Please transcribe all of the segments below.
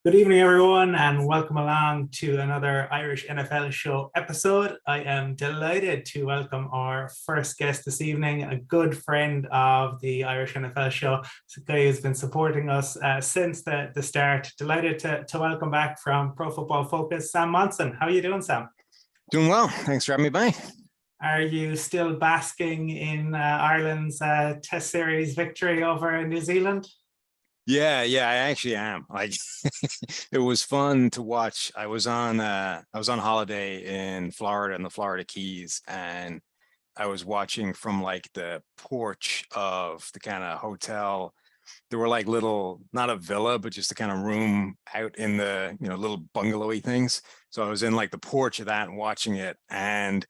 Good evening, everyone, and welcome along to another Irish NFL Show episode. I am delighted to welcome our first guest this evening, a good friend of the Irish NFL Show. It's a guy who's been supporting us since the start. Delighted to welcome back from Pro Football Focus, Sam Monson. How are you doing, Sam? Doing well. Thanks for having me by. Are you still basking in Ireland's Test Series victory over New Zealand? Yeah, I actually am. Like it was fun to watch. I was on holiday in Florida in the Florida Keys, and I was watching from like the porch of the kind of hotel. There were like little, not a villa, but just a kind of room out in the, little bungalowy things. So I was in like the porch of that and watching it, and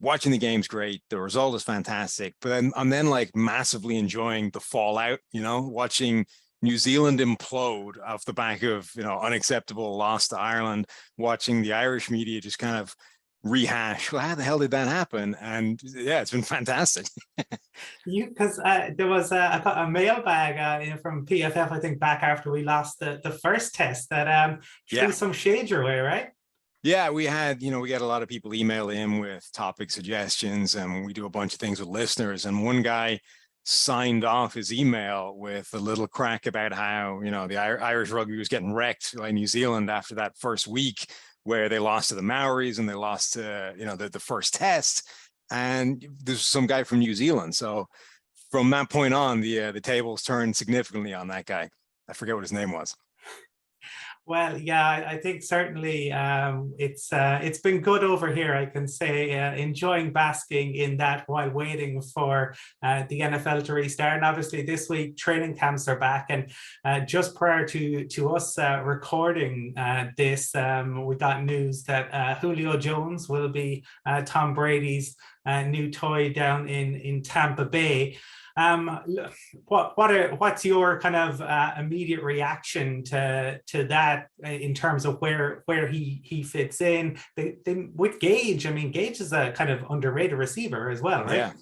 watching the game's great. The result is fantastic, but then I'm like massively enjoying the fallout, watching New Zealand implode off the back of, unacceptable loss to Ireland, watching the Irish media just kind of rehash, well, how the hell did that happen? And yeah, it's been fantastic. Because there was a mailbag from PFF, I think, back after we lost the first test that threw Yeah. some shade your way, right? Yeah, we got a lot of people email in with topic suggestions, and we do a bunch of things with listeners. And one guy signed off his email with a little crack about how, the Irish rugby was getting wrecked by New Zealand after that first week where they lost to the Maoris and they lost to, the first test. And there's some guy from New Zealand. So from that point on, the tables turned significantly on that guy. I forget what his name was. Well, yeah, I think certainly it's been good over here. I can say enjoying basking in that while waiting for the NFL to restart. And obviously, this week training camps are back, and just prior to us recording this, we got news that Julio Jones will be Tom Brady's new toy down in Tampa Bay. What's your kind of immediate reaction to that in terms of where he fits in? With Gage, I mean, Gage is a kind of underrated receiver as well, right?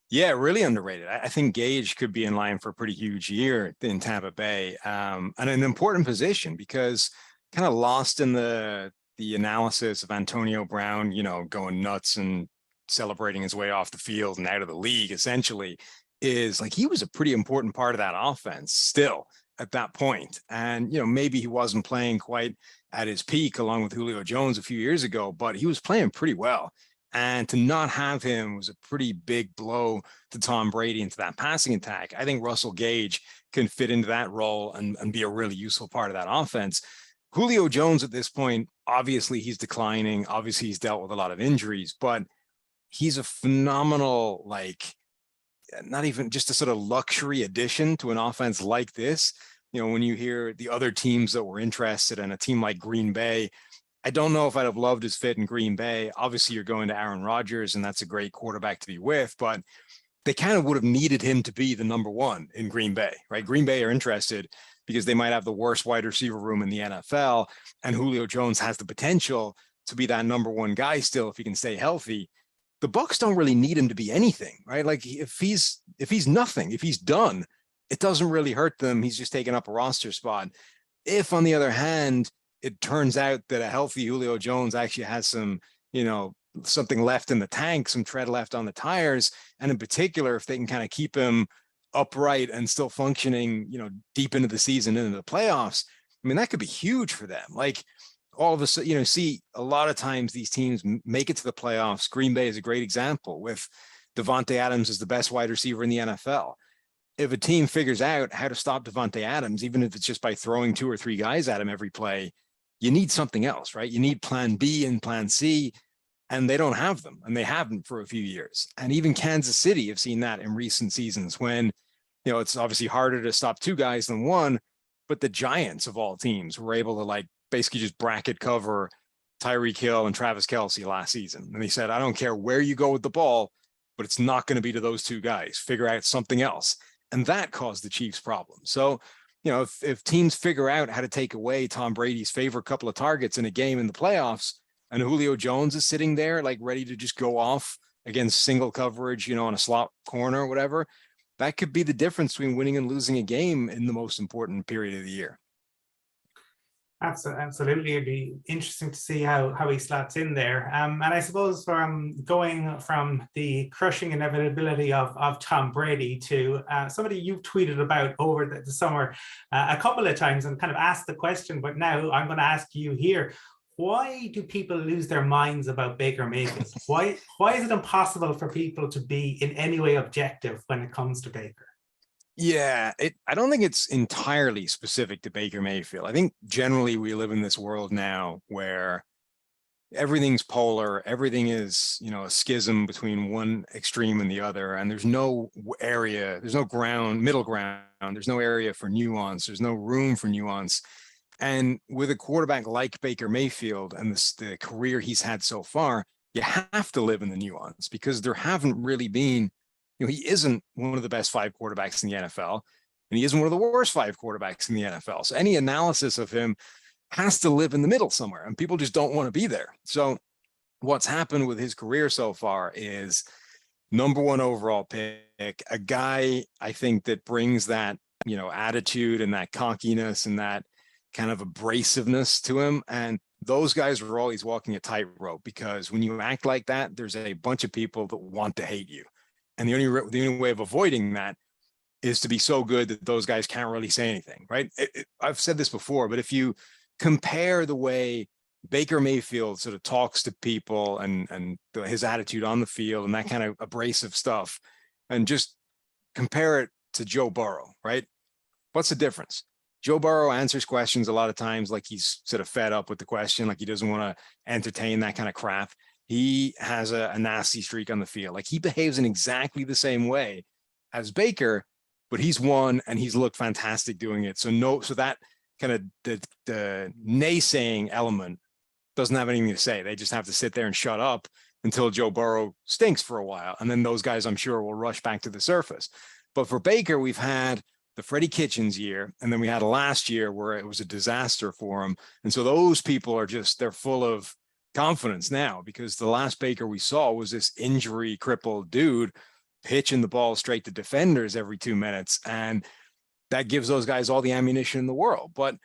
Yeah, really underrated. I think Gage could be in line for a pretty huge year in Tampa Bay, and an important position because kind of lost in the analysis of Antonio Brown, going nuts and celebrating his way off the field and out of the league, essentially, is like he was a pretty important part of that offense still at that point. And, maybe he wasn't playing quite at his peak along with Julio Jones a few years ago, but he was playing pretty well. And to not have him was a pretty big blow to Tom Brady into that passing attack. I think Russell Gage can fit into that role and be a really useful part of that offense. Julio Jones at this point, obviously he's declining. Obviously he's dealt with a lot of injuries, but he's a phenomenal, like, not even just a sort of luxury addition to an offense like this. When you hear the other teams that were interested in a team like Green Bay, I don't know if I'd have loved his fit in Green Bay. Obviously, you're going to Aaron Rodgers, and that's a great quarterback to be with, but they kind of would have needed him to be the number one in Green Bay, right? Green Bay are interested because they might have the worst wide receiver room in the NFL, and Julio Jones has the potential to be that number one guy still if he can stay healthy. The Bucs don't really need him to be anything, right? Like if he's nothing, if he's done, it doesn't really hurt them. He's just taking up a roster spot. If, on the other hand, it turns out that a healthy Julio Jones actually has some, something left in the tank, some tread left on the tires, and in particular, if they can kind of keep him upright and still functioning, deep into the season, into the playoffs, I mean, that could be huge for them. Like, all of a sudden, see a lot of times these teams make it to the playoffs. Green Bay is a great example with Davante Adams is the best wide receiver in the NFL. If a team figures out how to stop Davante Adams, even if it's just by throwing 2 or 3 guys at him every play, you need something else, right? You need plan B and plan C, and they don't have them, and they haven't for a few years. And even Kansas City have seen that in recent seasons when, it's obviously harder to stop 2 guys than 1, but the Giants of all teams were able to like basically just bracket cover Tyreek Hill and Travis Kelce last season. And he said, I don't care where you go with the ball, but it's not going to be to those 2 guys. Figure out something else. And that caused the Chiefs problems. So, if teams figure out how to take away Tom Brady's favorite couple of targets in a game in the playoffs, and Julio Jones is sitting there like ready to just go off against single coverage, on a slot corner or whatever, that could be the difference between winning and losing a game in the most important period of the year. Absolutely, it'd be interesting to see how he slots in there. And I suppose from going from the crushing inevitability of Tom Brady to somebody you've tweeted about over the summer a couple of times and kind of asked the question, but now I'm going to ask you here. Why do people lose their minds about Baker Mayfield? Why is it impossible for people to be in any way objective when it comes to Baker? Yeah, I don't think it's entirely specific to Baker Mayfield. I think generally we live in this world now where everything's polar, everything is, a schism between one extreme and the other, and there's no area, there's no middle ground, there's no area for nuance, there's no room for nuance. And with a quarterback like Baker Mayfield and the career he's had so far, you have to live in the nuance because there haven't really been, he isn't one of the best 5 quarterbacks in the NFL, and he isn't one of the worst 5 quarterbacks in the NFL. So any analysis of him has to live in the middle somewhere, and people just don't want to be there. So what's happened with his career so far is number 1 overall pick, a guy I think that brings that, attitude and that cockiness and that kind of abrasiveness to him. And those guys are always walking a tightrope because when you act like that, there's a bunch of people that want to hate you. And the only way of avoiding that is to be so good that those guys can't really say anything, right? I've said this before, but if you compare the way Baker Mayfield sort of talks to people and his attitude on the field and that kind of abrasive stuff, and just compare it to Joe Burrow, right? What's the difference? Joe Burrow answers questions a lot of times like he's sort of fed up with the question, like he doesn't want to entertain that kind of crap. He has a nasty streak on the field. Like he behaves in exactly the same way as Baker, but he's won and he's looked fantastic doing it. So that kind of the naysaying element doesn't have anything to say. They just have to sit there and shut up until Joe Burrow stinks for a while. And then those guys, I'm sure, will rush back to the surface. But for Baker, we've had the Freddie Kitchens year, and then we had a last year where it was a disaster for him. And so those people are they're full of confidence now because the last Baker we saw was this injury crippled dude pitching the ball straight to defenders every 2 minutes. And that gives those guys all the ammunition in the world. But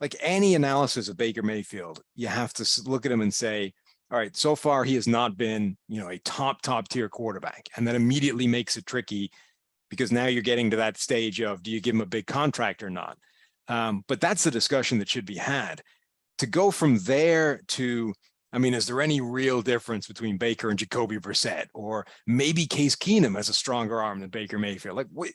like any analysis of Baker Mayfield, you have to look at him and say, all right, so far he has not been, a top tier quarterback. And that immediately makes it tricky because now you're getting to that stage of, do you give him a big contract or not? But that's the discussion that should be had. To go from there to, is there any real difference between Baker and Jacoby Brissett, or maybe Case Keenum has a stronger arm than Baker Mayfield? Like, wait,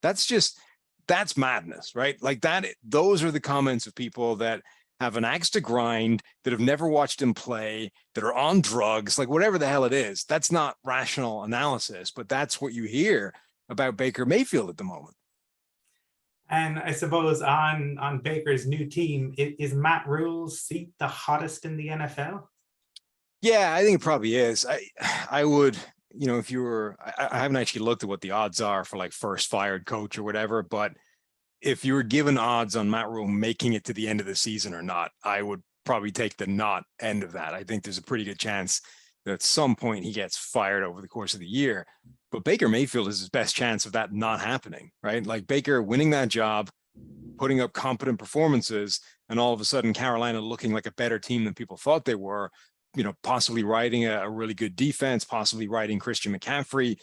that's madness, right? Like that, those are the comments of people that have an axe to grind, that have never watched him play, that are on drugs, like whatever the hell it is. That's not rational analysis, but that's what you hear about Baker Mayfield at the moment. And I suppose on Baker's new team, is Matt Rule's seat the hottest in the NFL? Yeah, I think it probably is. I would, if you were, I haven't actually looked at what the odds are for like first fired coach or whatever, but if you were given odds on Matt Rule making it to the end of the season or not, I would probably take the not end of that. I think there's a pretty good chance that at some point he gets fired over the course of the year. But Baker Mayfield is his best chance of that not happening, right? Like Baker winning that job, putting up competent performances, and all of a sudden Carolina looking like a better team than people thought they were, possibly riding a really good defense, possibly riding Christian McCaffrey.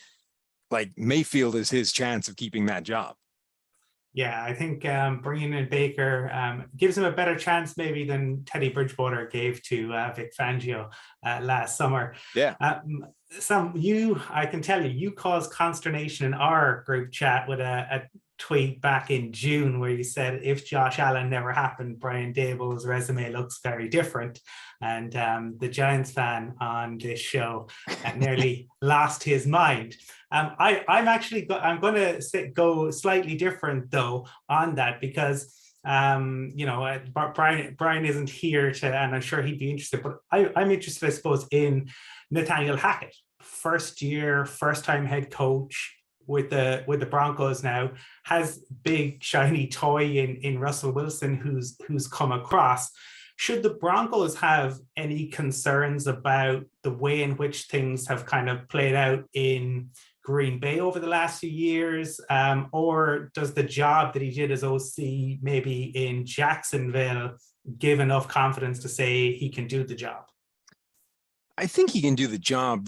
Like Mayfield is his chance of keeping that job. Yeah, I think bringing in Baker gives him a better chance maybe than Teddy Bridgewater gave to Vic Fangio last summer. Yeah. Sam, I can tell you caused consternation in our group chat with a tweet back in June where you said if Josh Allen never happened, Brian Dable's resume looks very different. And the Giants fan on this show nearly lost his mind. I'm going to go slightly different though on that because Brian isn't here to, and I'm sure he'd be interested, but I'm interested, I suppose, in Nathaniel Hackett, first time head coach with the Broncos now, has big shiny toy in Russell Wilson who's come across. Should the Broncos have any concerns about the way in which things have kind of played out in Green Bay over the last few years? Or does the job that he did as OC maybe in Jacksonville give enough confidence to say he can do the job? I think he can do the job.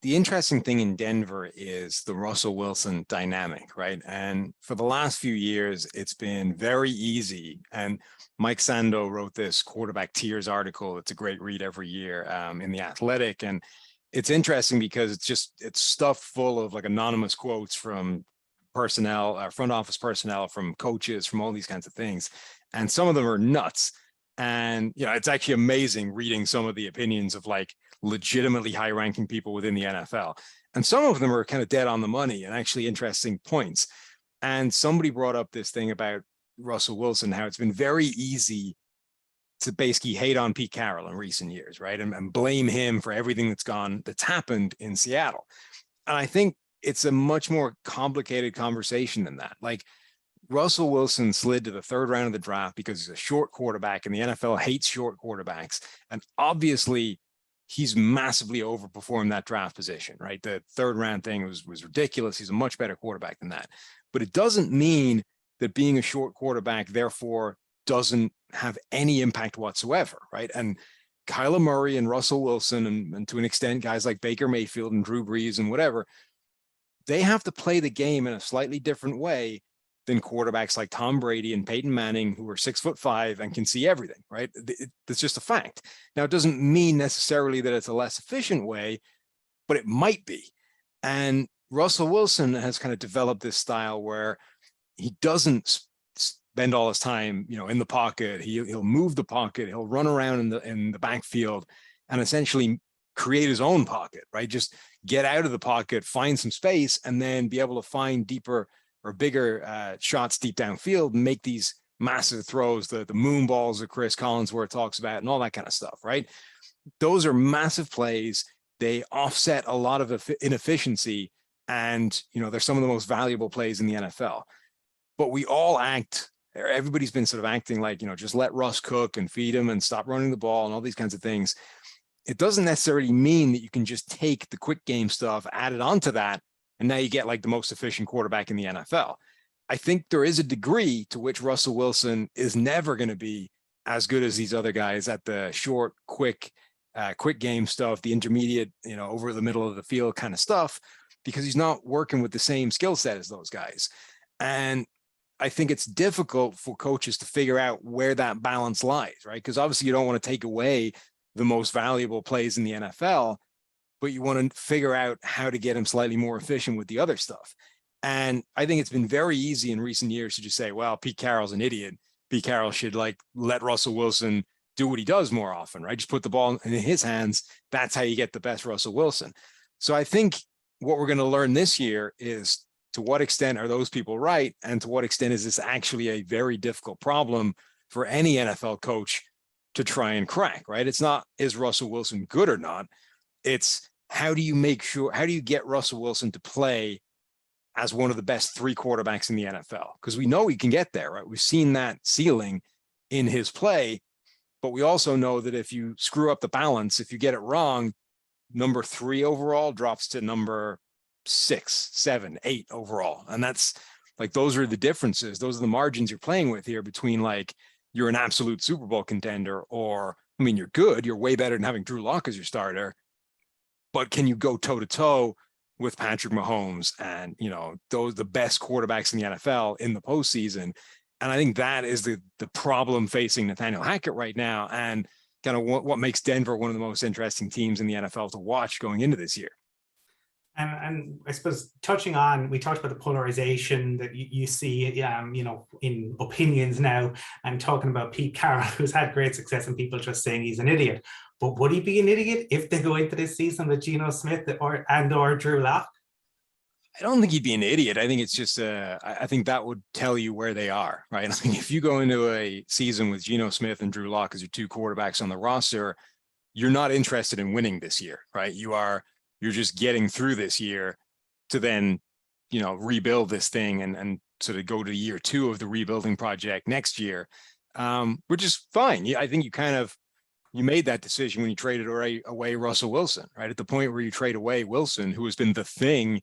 The interesting thing in Denver is the Russell Wilson dynamic, right? And for the last few years, it's been very easy. And Mike Sando wrote this quarterback tiers article. It's a great read every year in The Athletic. And it's interesting because it's stuffed full of like anonymous quotes from personnel, front office personnel, from coaches, from all these kinds of things. And some of them are nuts. And, it's actually amazing reading some of the opinions of like legitimately high ranking people within the NFL. And some of them are kind of dead on the money and actually interesting points. And somebody brought up this thing about Russell Wilson, how it's been very easy to basically hate on Pete Carroll in recent years, right? And blame him for everything that's happened in Seattle. And I think it's a much more complicated conversation than that. Like, Russell Wilson slid to the third round of the draft because he's a short quarterback, and the NFL hates short quarterbacks. And obviously, he's massively overperformed that draft position, right? The third round thing was ridiculous. He's a much better quarterback than that. But it doesn't mean that being a short quarterback, therefore, doesn't have any impact whatsoever, right? And Kyler Murray and Russell Wilson, and to an extent, guys like Baker Mayfield and Drew Brees and whatever, they have to play the game in a slightly different way than quarterbacks like Tom Brady and Peyton Manning, who are 6'5" and can see everything, right? That's just a fact. Now, it doesn't mean necessarily that it's a less efficient way, but it might be. And Russell Wilson has kind of developed this style where he doesn't spend all his time, in the pocket. He'll move the pocket. He'll run around in the backfield and essentially create his own pocket, right? Just get out of the pocket, find some space, and then be able to find deeper or bigger shots deep downfield and make these massive throws, the moon balls that Chris Collinsworth talks about and all that kind of stuff, right? Those are massive plays. They offset a lot of inefficiency, and, they're some of the most valuable plays in the NFL. But we all everybody's been sort of acting like, just let Russ cook and feed him and stop running the ball and all these kinds of things. It doesn't necessarily mean that you can just take the quick game stuff, add it onto that, and now you get like the most efficient quarterback in the NFL. I think there is a degree to which Russell Wilson is never going to be as good as these other guys at the short, quick game stuff, the intermediate, over the middle of the field kind of stuff, because he's not working with the same skill set as those guys. And I think it's difficult for coaches to figure out where that balance lies, right? Because obviously you don't want to take away the most valuable plays in the NFL, but you want to figure out how to get him slightly more efficient with the other stuff. And I think it's been very easy in recent years to just say, well, Pete Carroll's an idiot. Pete Carroll should let Russell Wilson do what he does more often, right? Just put the ball in his hands. That's how you get the best Russell Wilson. So I think what we're going to learn this year is, to what extent are those people right? And to what extent is this actually a very difficult problem for any NFL coach to try and crack, right? It's not, is Russell Wilson good or not? It's, how do you get Russell Wilson to play as one of the best three quarterbacks in the NFL? Because we know he can get there, right? We've seen that ceiling in his play, but we also know that if you screw up the balance, if you get it wrong, number 3 overall drops to number 6, 7, 8 overall. And that's like, those are the differences. Those are the margins you're playing with here between like, you're an absolute Super Bowl contender, or, you're good. You're way better than having Drew Lock as your starter. But can you go toe to toe with Patrick Mahomes and, the best quarterbacks in the NFL in the postseason? And I think that is the problem facing Nathaniel Hackett right now, and kind of what makes Denver one of the most interesting teams in the NFL to watch going into this year. And I suppose we talked about the polarization that you see, in opinions now, and talking about Pete Carroll, who's had great success, and people just saying he's an idiot. But would he be an idiot if they go into this season with Geno Smith or Drew Lock? I don't think he'd be an idiot. I think it's just I think that would tell you where they are, right? I mean, if you go into a season with Geno Smith and Drew Lock as your two quarterbacks on the roster, you're not interested in winning this year, right? You're just getting through this year to then, rebuild this thing and sort of go to year 2 of the rebuilding project next year, which is fine. I think you made that decision when you traded away Russell Wilson, right? At the point where you trade away Wilson, who has been the thing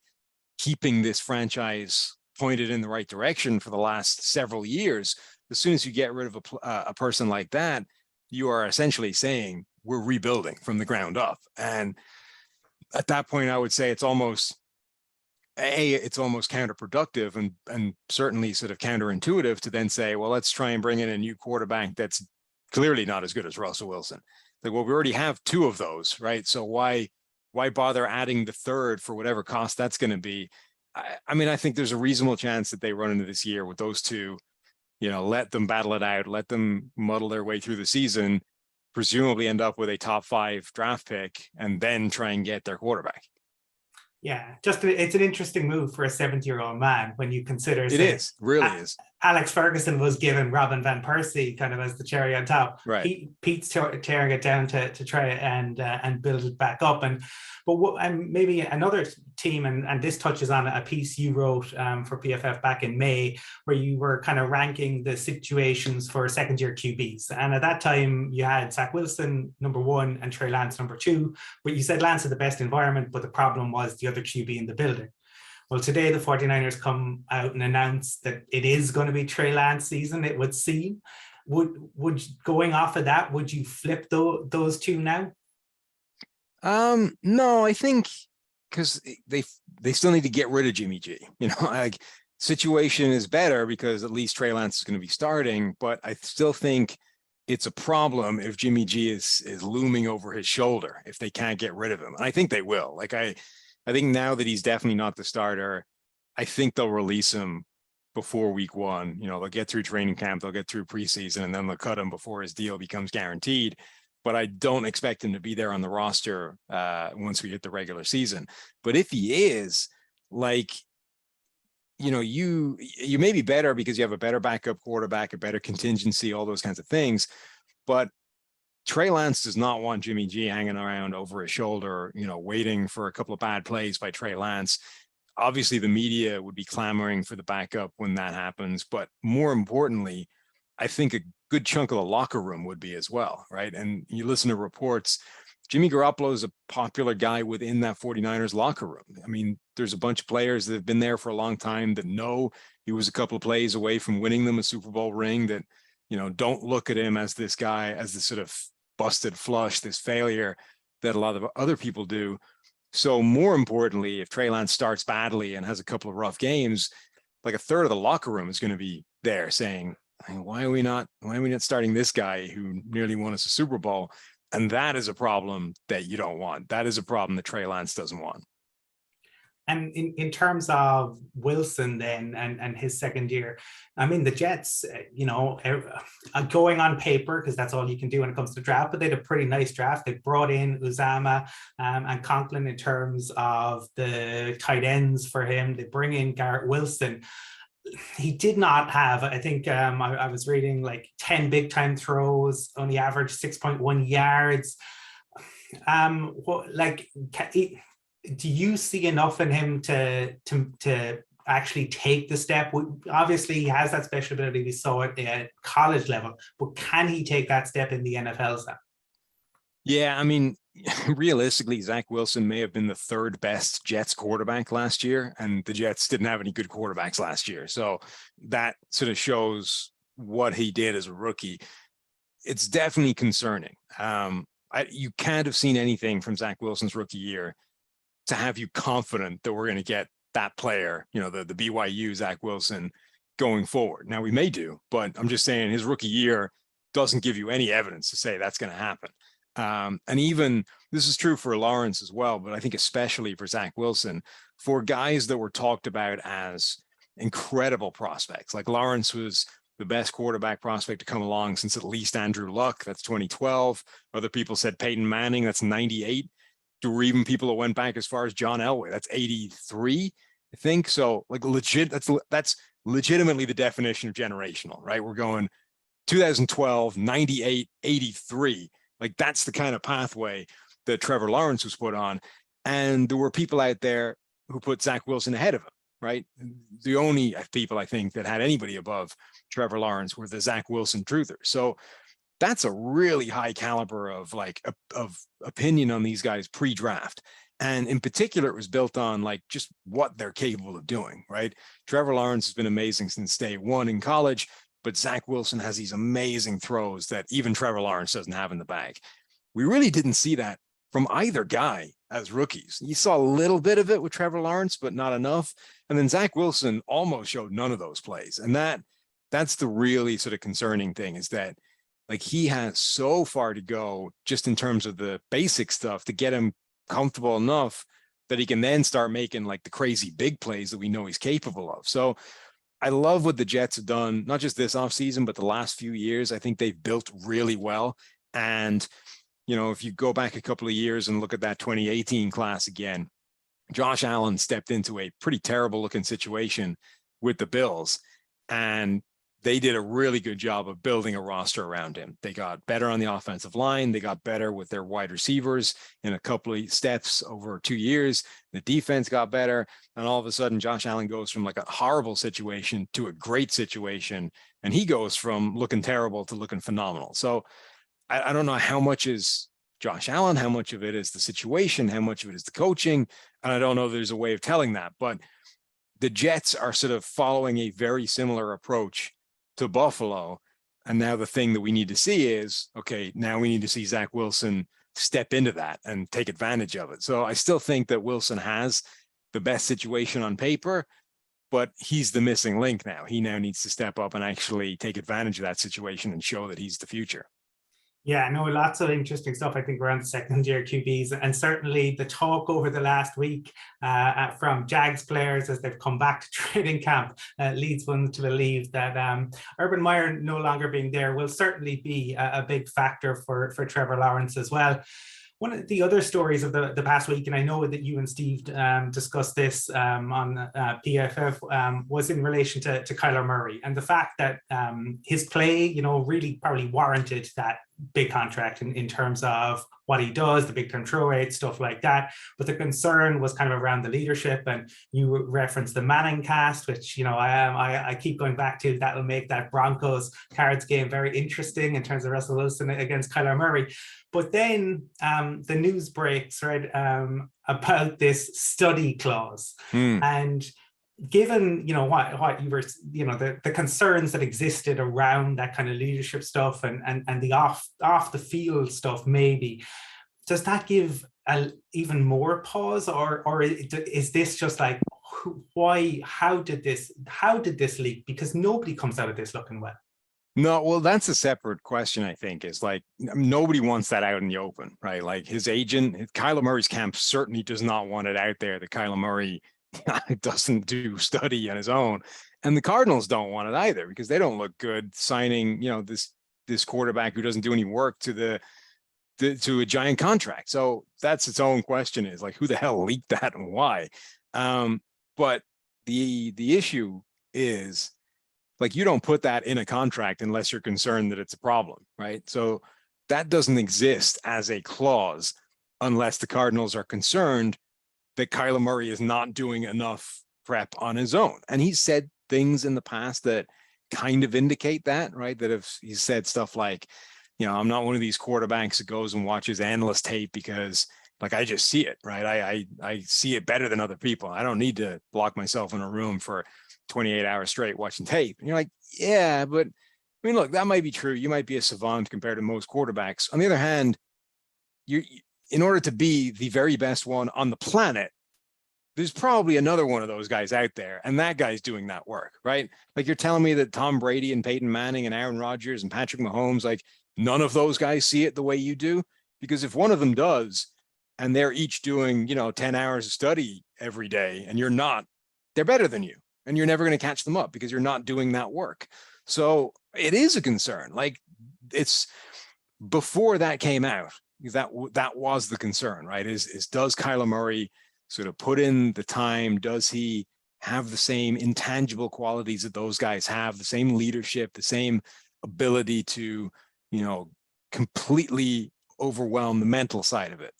keeping this franchise pointed in the right direction for the last several years. As soon as you get rid of a person like that, you are essentially saying we're rebuilding from the ground up. And at that point, I would say it's almost counterproductive and certainly sort of counterintuitive to then say, well, let's try and bring in a new quarterback that's clearly not as good as Russell Wilson. Like, well, we already have two of those, right? So why bother adding the third for whatever cost that's going to be? I mean, I think there's a reasonable chance that they run into this year with those two, let them battle it out, let them muddle their way through the season, presumably end up with a top 5 draft pick, and then try and get their quarterback. Yeah, it's an interesting move for a 70-year-old man when you consider it is really is. Alex Ferguson was given Robin Van Persie kind of as the cherry on top. Right. Pete's tearing it down to try and build it back up. And maybe another team, and this touches on a piece you wrote for PFF back in May, where you were kind of ranking the situations for second-year QBs. And at that time, you had Zach Wilson number 1 and Trey Lance number 2. But you said Lance had the best environment, but the problem was the other QB in the building. Well, today the 49ers come out and announce that it is going to be Trey Lance season, it would seem. Would going off of that, would you flip those two now? No, I think because they still need to get rid of Jimmy G. Like, situation is better because at least Trey Lance is going to be starting, but I still think it's a problem if Jimmy G is looming over his shoulder, if they can't get rid of him. And I think they will. Like, I think now that he's definitely not the starter, I think they'll release him before week 1. They'll get through training camp, they'll get through preseason, and then they'll cut him before his deal becomes guaranteed. But I don't expect him to be there on the roster once we hit the regular season. But if he is, like, you may be better because you have a better backup quarterback, a better contingency, all those kinds of things. But Trey Lance does not want Jimmy G hanging around over his shoulder, waiting for a couple of bad plays by Trey Lance. Obviously, the media would be clamoring for the backup when that happens. But more importantly, I think a good chunk of the locker room would be as well, right? And you listen to reports, Jimmy Garoppolo is a popular guy within that 49ers locker room. I mean, there's a bunch of players that have been there for a long time that know he was a couple of plays away from winning them a Super Bowl ring, that, don't look at him as this guy, as this sort of busted flush, this failure that a lot of other people do. So more importantly, if Trey Lance starts badly and has a couple of rough games, like a third of the locker room is going to be there saying, why are we not starting this guy who nearly won us a Super Bowl? And that is a problem that you don't want. That is a problem that Trey Lance doesn't want. And in terms of Wilson then and his second year, I mean, the Jets, going on paper, because that's all you can do when it comes to draft, but they had a pretty nice draft. They brought in Uzama and Conklin in terms of the tight ends for him. They bring in Garrett Wilson. He did not have, I think I was reading, like 10 big time throws, only averaged 6.1 yards. Do you see enough in him to actually take the step? Obviously, he has that special ability we saw at college level, but can he take that step in the NFL? Yeah, I mean, realistically, Zach Wilson may have been the 3rd best Jets quarterback last year, and the Jets didn't have any good quarterbacks last year. So that sort of shows what he did as a rookie. It's definitely concerning. You can't have seen anything from Zach Wilson's rookie year to have you confident that we're going to get that player, the BYU Zach Wilson going forward. Now, we may do, but I'm just saying his rookie year doesn't give you any evidence to say that's going to happen. And even this is true for Lawrence as well, but I think especially for Zach Wilson, for guys that were talked about as incredible prospects, like Lawrence was the best quarterback prospect to come along since at least Andrew Luck. That's 2012. Other people said Peyton Manning. That's 98. There were even people that went back as far as John Elway. That's 83, I think. So like that's legitimately the definition of generational, right? We're going 2012, 98, 83. Like that's the kind of pathway that Trevor Lawrence was put on. And there were people out there who put Zach Wilson ahead of him, right? The only people I think that had anybody above Trevor Lawrence were the Zach Wilson truthers. So that's a really high caliber of opinion on these guys pre-draft. And in particular, it was built on like just what they're capable of doing, right? Trevor Lawrence has been amazing since day one in college, but Zach Wilson has these amazing throws that even Trevor Lawrence doesn't have in the bag. We really didn't see that from either guy as rookies. You saw a little bit of it with Trevor Lawrence, but not enough. And then Zach Wilson almost showed none of those plays. And that's the really sort of concerning thing, is that like he has so far to go just in terms of the basic stuff to get him comfortable enough that he can then start making like the crazy big plays that we know he's capable of. So I love what the Jets have done, not just this offseason, but the last few years. I think they've built really well. And, you know, if you go back a couple of years and look at that 2018 class again, Josh Allen stepped into a pretty terrible looking situation with the Bills, and they did a really good job of building a roster around him. They got better on the offensive line. They got better with their wide receivers in a couple of steps over 2 years. The defense got better. And all of a sudden, Josh Allen goes from like a horrible situation to a great situation. And he goes from looking terrible to looking phenomenal. So I don't know how much is Josh Allen, how much of it is the situation, how much of it is the coaching. And I don't know if there's a way of telling that, but the Jets are sort of following a very similar approach to Buffalo. And now the thing that we need to see is, okay, now we need to see Zach Wilson step into that and take advantage of it. So I still think that Wilson has the best situation on paper, but he's the missing link now. He now needs to step up and actually take advantage of that situation and show that he's the future. Yeah, no, lots of interesting stuff, I think, around the second-year QBs. And certainly the talk over the last week from Jags players as they've come back to training camp leads one to believe that Urban Meyer no longer being there will certainly be a big factor for Trevor Lawrence as well. One of the other stories of the past week, and I know that you and Steve discussed this on PFF, was in relation to Kyler Murray and the fact that his play, you know, really probably warranted that big contract in terms of what he does, the big term throw rate, stuff like that. But the concern was kind of around the leadership, and you referenced the Manning cast, which, you know, I keep going back to. That'll make that Broncos Cards game very interesting in terms of Russell Wilson against Kyler Murray. But then the news breaks, right, about this study clause. And given, you know, what you were, you know, the concerns that existed around that kind of leadership stuff and the off the field stuff, maybe, does that give even more pause, or is this just like, why, how did this leak? Because nobody comes out of this looking well. No, well, that's a separate question, I think, is like, nobody wants that out in the open, right? Like his agent, Kyler Murray's camp certainly does not want it out there that Kyler Murray doesn't do study on his own. And the Cardinals don't want it either, because they don't look good signing, you know, this quarterback who doesn't do any work to a giant contract. So that's its own question, is like, who the hell leaked that and why? But the issue is, like, you don't put that in a contract unless you're concerned that it's a problem, right? So that doesn't exist as a clause unless the Cardinals are concerned that Kyler Murray is not doing enough prep on his own. And he's said things in the past that kind of indicate that, right? That if he's said stuff like, you know, I'm not one of these quarterbacks that goes and watches analyst tape because, like, I just see it, right? I see it better than other people. I don't need to lock myself in a room for 28 hours straight watching tape. And you're like, yeah, but I mean, look, that might be true. You might be a savant compared to most quarterbacks. On the other hand, in order to be the very best one on the planet, there's probably another one of those guys out there, and that guy's doing that work, right? Like, you're telling me that Tom Brady and Peyton Manning and Aaron Rodgers and Patrick Mahomes, like, none of those guys see it the way you do? Because if one of them does, and they're each doing, you know, 10 hours of study every day, and you're not, they're better than you. And you're never going to catch them up because you're not doing that work. So it is a concern. Like, it's before that came out, that was the concern, right? Is does Kyler Murray sort of put in the time? Does he have the same intangible qualities that those guys have, the same leadership, the same ability to, you know, completely overwhelm the mental side of it?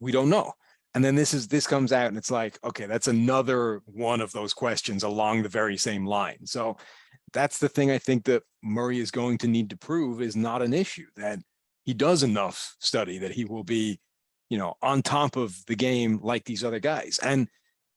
We don't know. And then this comes out and it's like, okay, that's another one of those questions along the very same line. So that's the thing I think that Murray is going to need to prove is not an issue, that he does enough study that he will be on top of the game like these other guys. And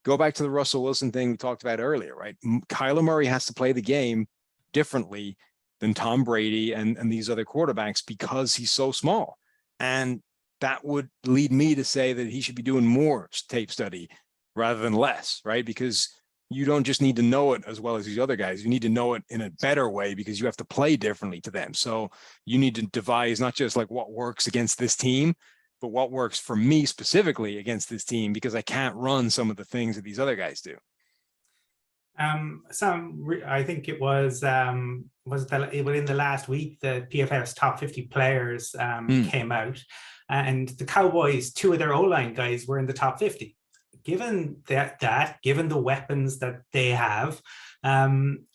go back to the Russell Wilson thing we talked about earlier, right? Kyler Murray has to play the game differently than Tom Brady and these other quarterbacks because he's so small. And that would lead me to say that he should be doing more tape study rather than less, right? Because you don't just need to know it as well as these other guys. You need to know it in a better way because you have to play differently to them. So you need to devise not just like what works against this team, but what works for me specifically against this team, because I can't run some of the things that these other guys do. Sam, I think it was within the last week, the PFF's top 50 players came out, and the Cowboys, 2 of their O-line guys were in the top 50. Given given the weapons that they have,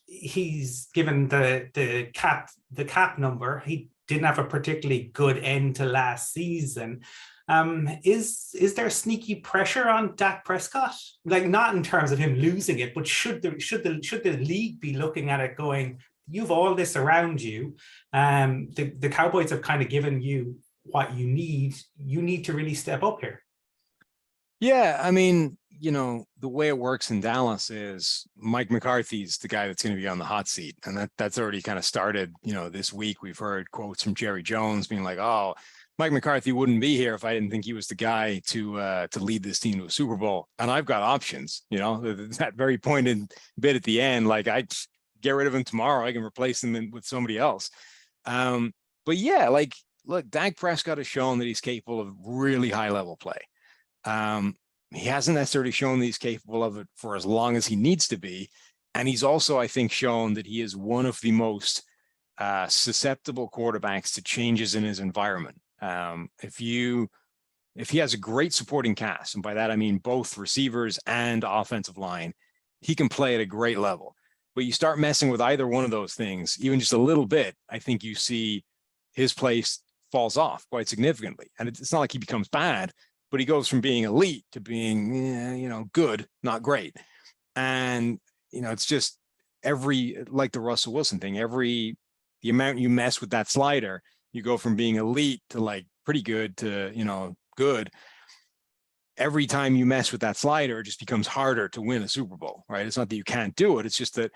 he's given the cap number. He didn't have a particularly good end to last season. Is there sneaky pressure on Dak Prescott? Like, not in terms of him losing it, but should the league be looking at it going, you've all this around you. The Cowboys have kind of given you what you need. You need to really step up here. Yeah, I mean, the way it works in Dallas is Mike McCarthy's the guy that's going to be on the hot seat. And that's already kind of started, this week. We've heard quotes from Jerry Jones being like, oh, Mike McCarthy wouldn't be here if I didn't think he was the guy to lead this team to a Super Bowl. And I've got options, that very pointed bit at the end, like I get rid of him tomorrow. I can replace him with somebody else. But yeah, like, look, Dak Prescott has shown that he's capable of really high level play. He hasn't necessarily shown that he's capable of it for as long as he needs to be. And he's also, I think, shown that he is one of the most susceptible quarterbacks to changes in his environment. If he has a great supporting cast, and by that I mean both receivers and offensive line, he can play at a great level. But you start messing with either one of those things, even just a little bit, I think you see his play falls off quite significantly. And it's not like he becomes bad, but he goes from being elite to being, good, not great. And, it's just like the Russell Wilson thing, the amount you mess with that slider, you go from being elite to like pretty good to, good. Every time you mess with that slider, it just becomes harder to win a Super Bowl, right? It's not that you can't do it. It's just that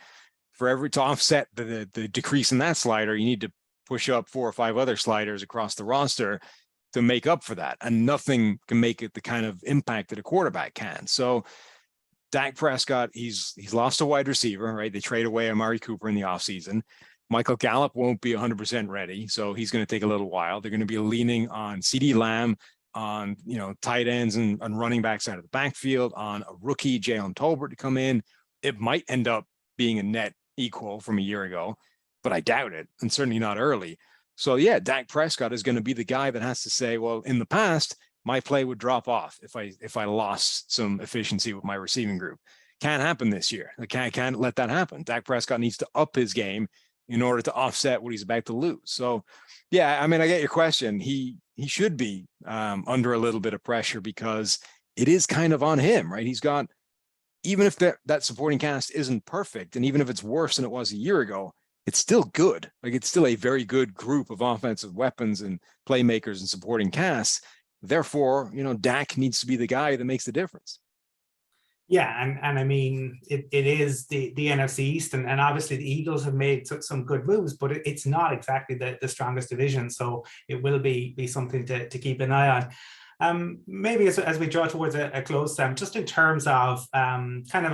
to offset the decrease in that slider, you need to push up 4 or 5 other sliders across the roster to make up for that. And nothing can make it the kind of impact that a quarterback can. So Dak Prescott, he's lost a wide receiver, right? They trade away Amari Cooper in the offseason. Michael Gallup won't be 100% ready, so he's going to take a little while. They're going to be leaning on CeeDee Lamb, on tight ends and running backs out of the backfield, on a rookie Jalen Tolbert to come in. It might end up being a net equal from a year ago, but I doubt it, and certainly not early. So yeah, Dak Prescott is going to be the guy that has to say, well, in the past, my play would drop off if I lost some efficiency with my receiving group. Can't happen this year. I can't let that happen. Dak Prescott needs to up his game in order to offset what he's about to lose. So yeah, I mean, I get your question. He should be under a little bit of pressure because it is kind of on him, right? He's got, even if that supporting cast isn't perfect, and even if it's worse than it was a year ago, it's still good. Like, it's still a very good group of offensive weapons and playmakers and supporting casts. Therefore, Dak needs to be the guy that makes the difference. Yeah, and I mean, it is the NFC East, and obviously the Eagles have made some good moves, but it's not exactly the strongest division, so it will be something to keep an eye on. Maybe as we draw towards a close, just in terms of kind of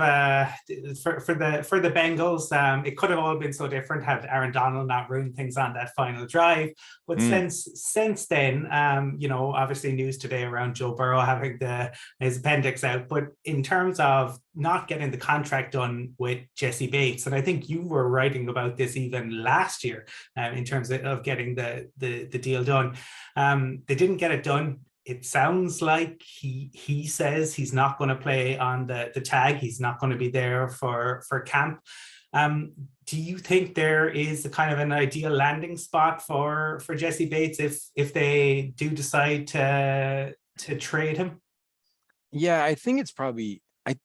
for the Bengals, it could have all been so different had Aaron Donald not ruined things on that final drive. But since then, obviously news today around Joe Burrow having his appendix out. But in terms of not getting the contract done with Jesse Bates, and I think you were writing about this even last year, in terms of getting the deal done, they didn't get it done. It sounds like he says he's not going to play on the tag. He's not going to be there for camp. Do you think there is a kind of an ideal landing spot for Jesse Bates if they do decide to trade him? Yeah, I think it's probably, I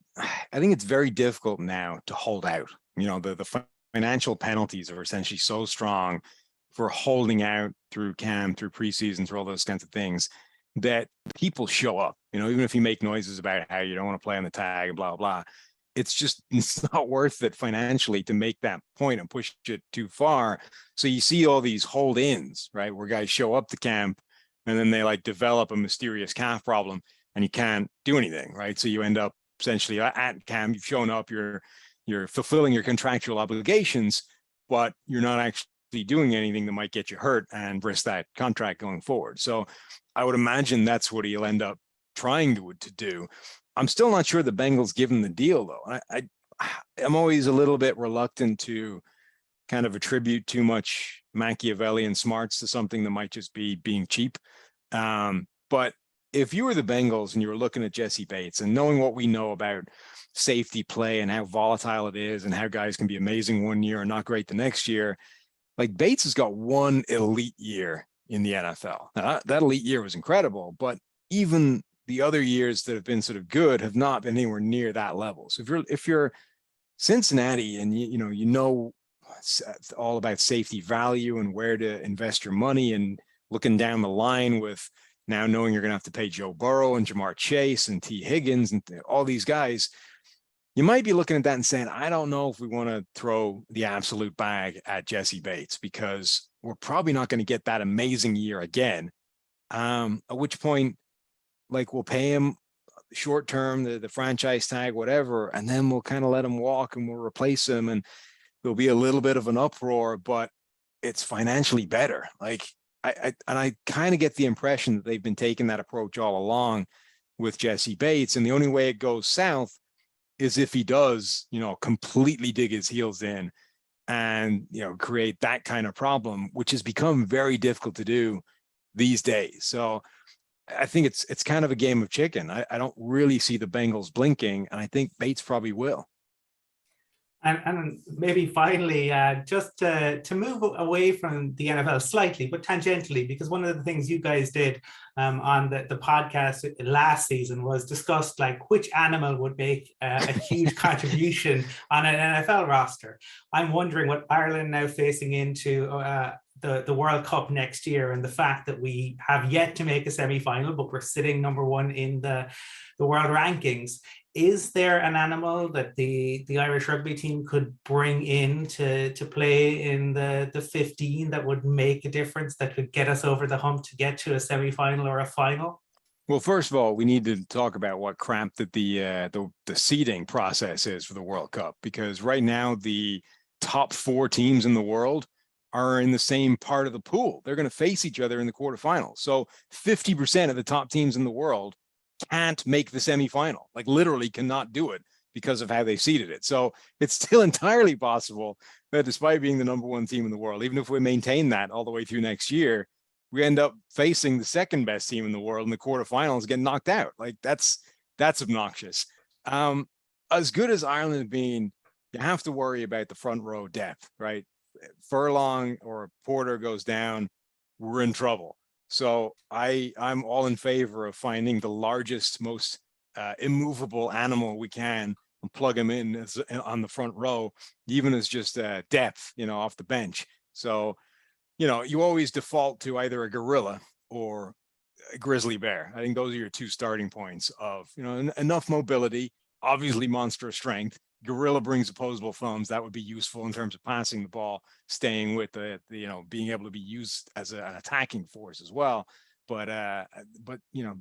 think it's very difficult now to hold out. The financial penalties are essentially so strong for holding out through camp, through preseason, through all those kinds of things. that people show up, even if you make noises about how you don't want to play on the tag and blah, blah. It's not worth it financially to make that point and push it too far. So you see all these hold-ins, right, where guys show up to camp and then they like develop a mysterious calf problem and you can't do anything, right? So you end up essentially at camp, you've shown up, you're fulfilling your contractual obligations, but you're not actually doing anything that might get you hurt and risk that contract going forward. So I would imagine that's what he'll end up trying to do. I'm still not sure the Bengals give him the deal, though. I'm always a little bit reluctant to kind of attribute too much Machiavellian smarts to something that might just be being cheap. But if you were the Bengals and you were looking at Jesse Bates and knowing what we know about safety play and how volatile it is and how guys can be amazing one year and not great the next year, like Bates has got one elite year in the NFL. Now, that elite year was incredible, but even the other years that have been sort of good have not been anywhere near that level. So if you're Cincinnati and you know all about safety value and where to invest your money and looking down the line with now knowing you're going to have to pay Joe Burrow and Jamar Chase and T. Higgins and all these guys, you might be looking at that and saying, I don't know if we want to throw the absolute bag at Jesse Bates because we're probably not going to get that amazing year again. At which point, like we'll pay him short term, the franchise tag, whatever, and then we'll kind of let him walk and we'll replace him and there'll be a little bit of an uproar, but it's financially better. Like I kind of get the impression that they've been taking that approach all along with Jesse Bates. And the only way it goes south is if he does, completely dig his heels in and, create that kind of problem, which has become very difficult to do these days. So I think it's kind of a game of chicken. I don't really see the Bengals blinking, and I think Bates probably will. And maybe finally, just to move away from the NFL slightly, but tangentially, because one of the things you guys did on the podcast last season was discuss like which animal would make a huge contribution on an NFL roster. I'm wondering what Ireland now facing into the World Cup next year and the fact that we have yet to make a semi-final, but we're sitting number one in the world rankings. Is there an animal that the Irish rugby team could bring in to play in the 15 that would make a difference, that could get us over the hump to get to a semi-final or a final? Well, first of all, we need to talk about what crap that the seeding process is for the World Cup, because right now the top 4 teams in the world are in the same part of the pool. They're going to face each other in the quarterfinals. So 50% of the top teams in the world can't make the semifinal, like literally cannot do it because of how they seeded it. So it's still entirely possible that despite being the number 1 team in the world, even if we maintain that all the way through next year, we end up facing the second best team in the world in the quarterfinals, getting knocked out. Like that's obnoxious. As good as Ireland has been, you have to worry about the front row depth, right? Furlong or Porter goes down, we're in trouble. So I'm all in favor of finding the largest, most immovable animal we can and plug him in on the front row, even as just depth, off the bench. So, you always default to either a gorilla or a grizzly bear. I think those are your 2 starting points of, enough mobility, obviously monstrous strength. Gorilla brings opposable thumbs. That would be useful in terms of passing the ball, staying with being able to be used as an attacking force as well. But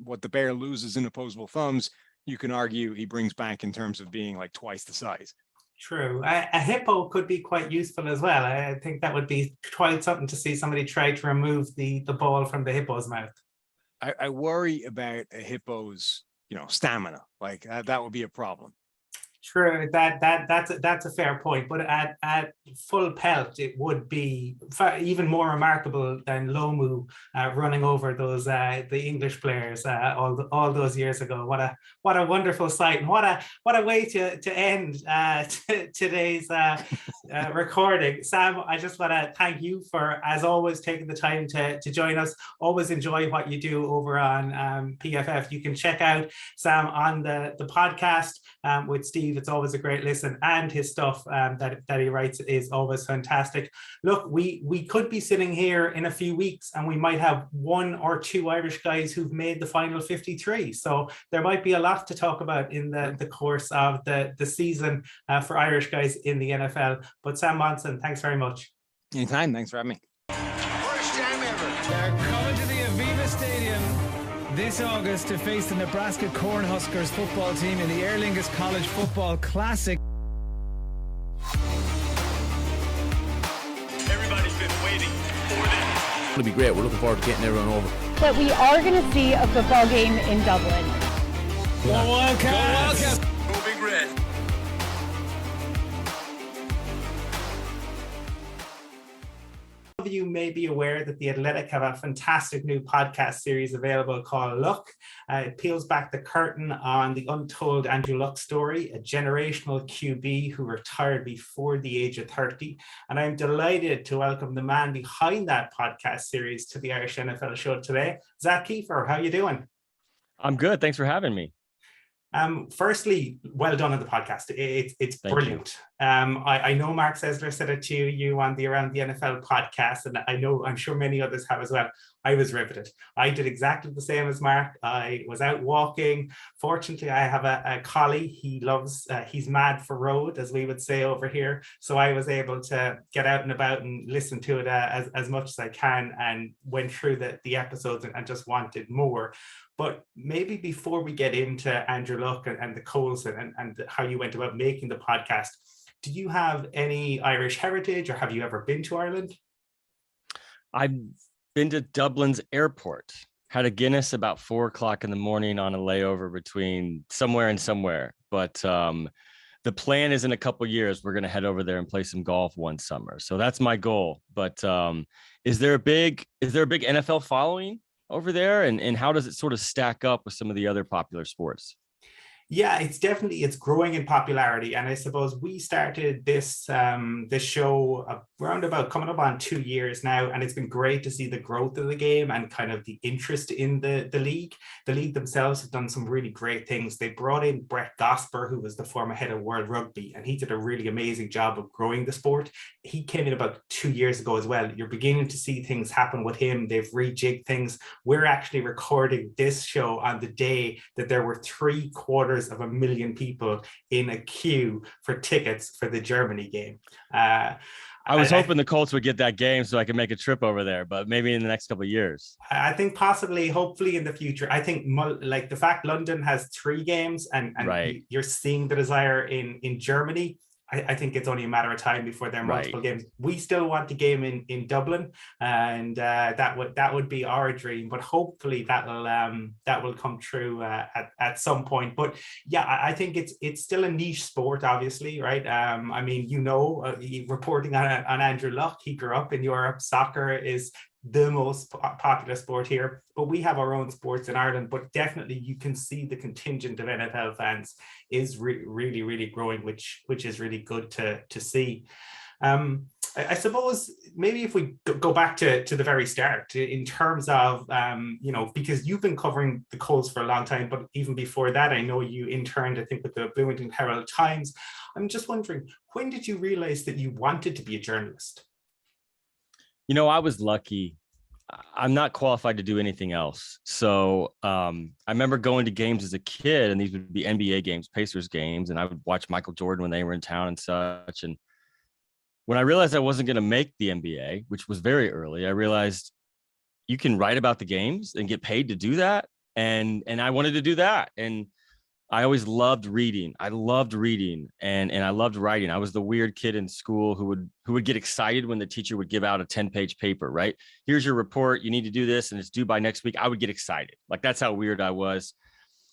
what the bear loses in opposable thumbs, you can argue he brings back in terms of being like twice the size. True. A hippo could be quite useful as well. I think that would be quite something to see somebody try to remove the ball from the hippo's mouth. I worry about a hippo's, stamina. Like that would be a problem. True, that's a fair point, but at full pelt, it would be even more remarkable than Lomu running over those the English players all those years ago. What a wonderful sight, and what a way to end today's recording. Sam, I just want to thank you for, as always, taking the time to join us. Always enjoy what you do over on PFF. You can check out Sam on the podcast with Steve Steve. It's always a great listen, and his stuff that he writes is always fantastic. Look, we could be sitting here in a few weeks and we might have 1 or 2 Irish guys who've made the final 53. So there might be a lot to talk about in the course of the season for Irish guys in the NFL. But Sam Monson, thanks very much. Anytime. Thanks for having me. First time ever. They're coming to the Aviva Stadium this August to face the Nebraska Cornhuskers football team in the Aer Lingus College Football Classic. Everybody's been waiting for this. It'll be great. We're looking forward to getting everyone over. But we are going to see a football game in Dublin. Go Wildcats! Go Big Red. Of you may be aware that The Athletic have a fantastic new podcast series available called Luck. It peels back the curtain on the untold Andrew Luck story, a generational QB who retired before the age of 30. And I'm delighted to welcome the man behind that podcast series to the Irish NFL show today, Zak Keefer. How are you doing? I'm good. Thanks for having me. Firstly, well done on the podcast. It's brilliant. I know Mark Sessler said it to you on the Around the NFL podcast, and I'm sure many others have as well. I was riveted. I did exactly the same as Mark. I was out walking. Fortunately, I have a collie. He's mad for road, as we would say over here. So I was able to get out and about and listen to it as much as I can, and went through the episodes and just wanted more. But maybe before we get into Andrew Luck and the Coles and how you went about making the podcast, do you have any Irish heritage, or have you ever been to Ireland? I've been to Dublin's airport, had a Guinness about 4:00 in the morning on a layover between somewhere and somewhere. But the plan is in a couple of years, we're going to head over there and play some golf one summer. So that's my goal. But is there a big NFL following over there, and how does it sort of stack up with some of the other popular sports? Yeah, it's growing in popularity, and I suppose we started this show around about coming up on 2 years now, and it's been great to see the growth of the game and kind of the interest in the league. The league themselves have done some really great things. They brought in Brett Gosper, who was the former head of World Rugby, and he did a really amazing job of growing the sport. He came in about 2 years ago as well. You're beginning to see things happen with him. They've rejigged things. We're actually recording this show on the day that there were 750,000 people in a queue for tickets for the Germany game. I was hoping the Colts would get that game so I could make a trip over there, but maybe in the next couple of years. I think possibly, hopefully in the future. I think like the fact London has 3 games and right. You're seeing the desire in Germany. I think it's only a matter of time before there are multiple games. We still want the game in Dublin, and that would be our dream. But hopefully that will come true at some point. But yeah, I think it's still a niche sport, obviously, right? I mean, reporting on Andrew Luck, he grew up in Europe. Soccer is the most popular sport here, but we have our own sports in Ireland. But definitely you can see the contingent of NFL fans is really, really growing, which is really good to see. I suppose maybe if we go back to the very start in terms of, because you've been covering the Colts for a long time, but even before that, I know you interned, I think, with the Bloomington Herald Times. I'm just wondering, when did you realize that you wanted to be a journalist? I was lucky. I'm not qualified to do anything else. So I remember going to games as a kid, and these would be NBA games, Pacers games, and I would watch Michael Jordan when they were in town and such. And when I realized I wasn't going to make the NBA, which was very early, I realized you can write about the games and get paid to do that. And I wanted to do that. And I always loved reading. I loved reading and I loved writing. I was the weird kid in school who would get excited when the teacher would give out a 10-page paper, right? Here's your report. You need to do this and it's due by next week. I would get excited. Like, that's how weird I was.